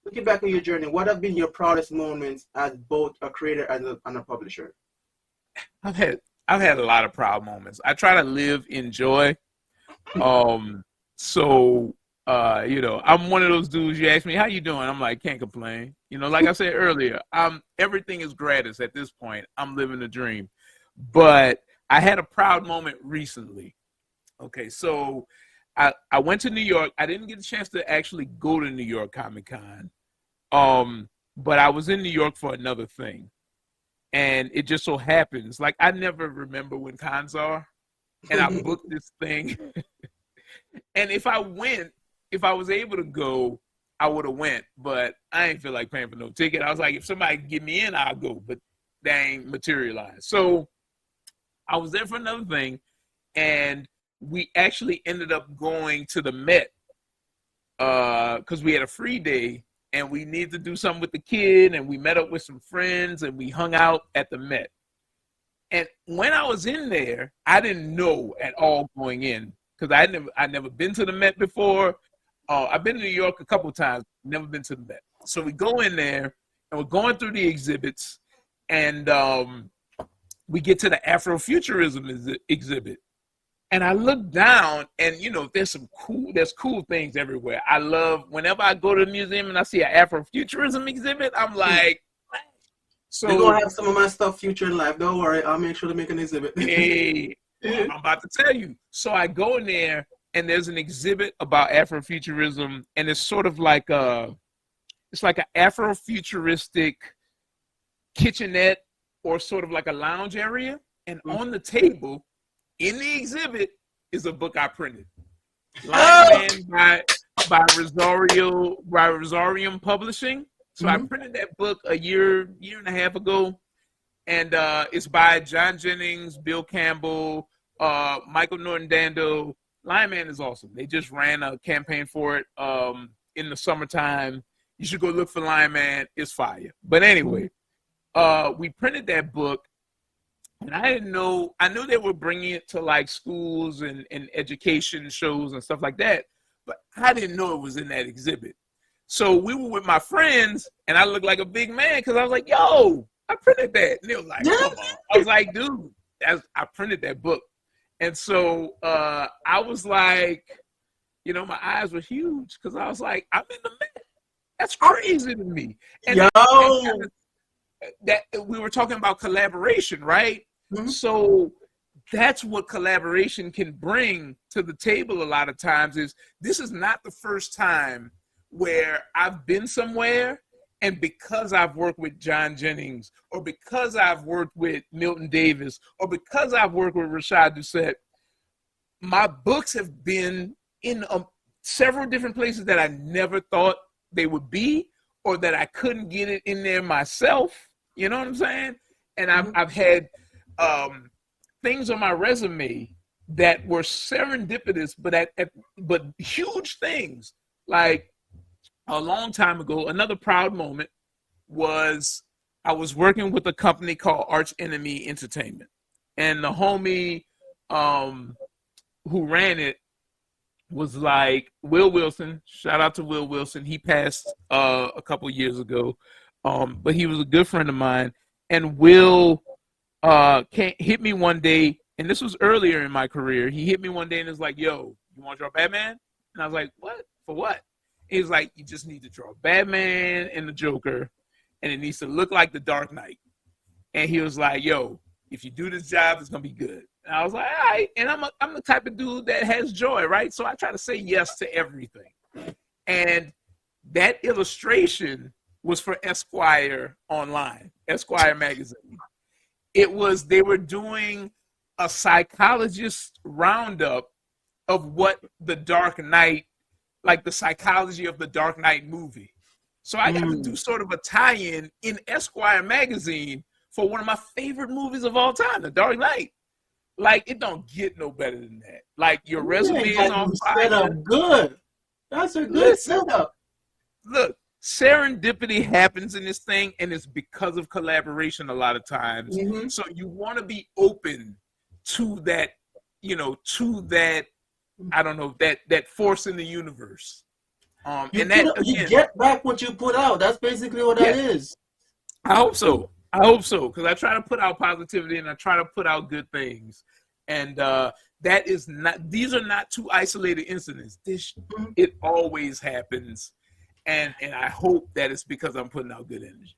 looking back on your journey, what have been your proudest moments as both a creator and a publisher? I've had I've had a lot of proud moments. I try to live in joy. Um, so you know, I'm one of those dudes. You ask me how you doing, I'm like, can't complain. You know, like I said earlier, everything is gratis at this point. I'm living the dream. But I had a proud moment recently. Okay, so I went to New York. I didn't get a chance to actually go to New York Comicon. But I was in New York for another thing. And it just so happens, like I never remember when cons are, and I booked this thing. And if I was able to go, I would have went, but I ain't feel like paying for no ticket. I was like, if somebody can get me in, I'll go, but they ain't materialized. So I was there for another thing, and we actually ended up going to the Met because we had a free day and we needed to do something with the kid, and we met up with some friends and we hung out at the Met. And when I was in there, I didn't know at all going in because I'd never been to the Met before. I've been to New York a couple of times, never been to the Met. So we go in there and we're going through the exhibits, and we get to the Afrofuturism exhibit. And I look down, and you know, there's cool things everywhere. I love whenever I go to the museum and I see an Afrofuturism exhibit, I'm like, so They're gonna have some of my stuff future in life. Don't worry, I'll make sure to make an exhibit. hey, well, I'm about to tell you. So I go in there, and there's an exhibit about Afrofuturism, and it's sort of like it's like an Afrofuturistic kitchenette or sort of like a lounge area. And on the table in the exhibit is a book I printed. Line Man by Rosarium Publishing. So I printed that book a year and a half ago, and it's by John Jennings, Bill Campbell, Michael Norton Dando. Lion Man is awesome. They just ran a campaign for it in the summertime. You should go look for Lion Man. It's fire. But anyway, we printed that book, and I didn't know. I knew they were bringing it to like schools and education shows and stuff like that, but I didn't know it was in that exhibit. So we were with my friends, and I looked like a big man because I was like, yo, I printed that. And they were like, come on. I was like, dude, I printed that book. And so I was like, you know, my eyes were huge because I was like, I'm in the Met. That's crazy to me. And that we were talking about collaboration, right? So that's what collaboration can bring to the table a lot of times. Is this is not the first time where I've been somewhere, and because I've worked with John Jennings, or because I've worked with Milton Davis, or because I've worked with Rashad Doucette, my books have been in several different places that I never thought they would be, or that I couldn't get it in there myself. You know what I'm saying? And I've had things on my resume that were serendipitous, but huge things. Like a long time ago, another proud moment was I was working with a company called Arch Enemy Entertainment, and the homie who ran it was like Will Wilson. Shout out to Will Wilson. He passed a couple years ago, but he was a good friend of mine. And Will hit me one day, and this was earlier in my career. He hit me one day and was like, yo, you want to draw Batman? And I was like, what? For what? He was like, you just need to draw Batman and the Joker, and it needs to look like the Dark Knight. And he was like, yo, if you do this job, it's going to be good. And I was like, all right. And I'm the type of dude that has joy, right? So I try to say yes to everything. And that illustration was for Esquire Online, Esquire magazine. They were doing a psychologist roundup of what the Dark Knight, like the psychology of the Dark Knight movie. So I got to do sort of a tie-in in Esquire magazine for one of my favorite movies of all time, The Dark Knight. Like, it don't get no better than that. Like, your resume is on fire. Set up good. That's a good setup. Look, serendipity happens in this thing, and it's because of collaboration a lot of times. So you want to be open to that, you know, to that, I don't know, that force in the universe. And that again, you get back what you put out. That's basically what that is. I hope so. I hope so, because I try to put out positivity and I try to put out good things. And that is not; these are not two isolated incidents. It always happens, and I hope that it's because I'm putting out good energy.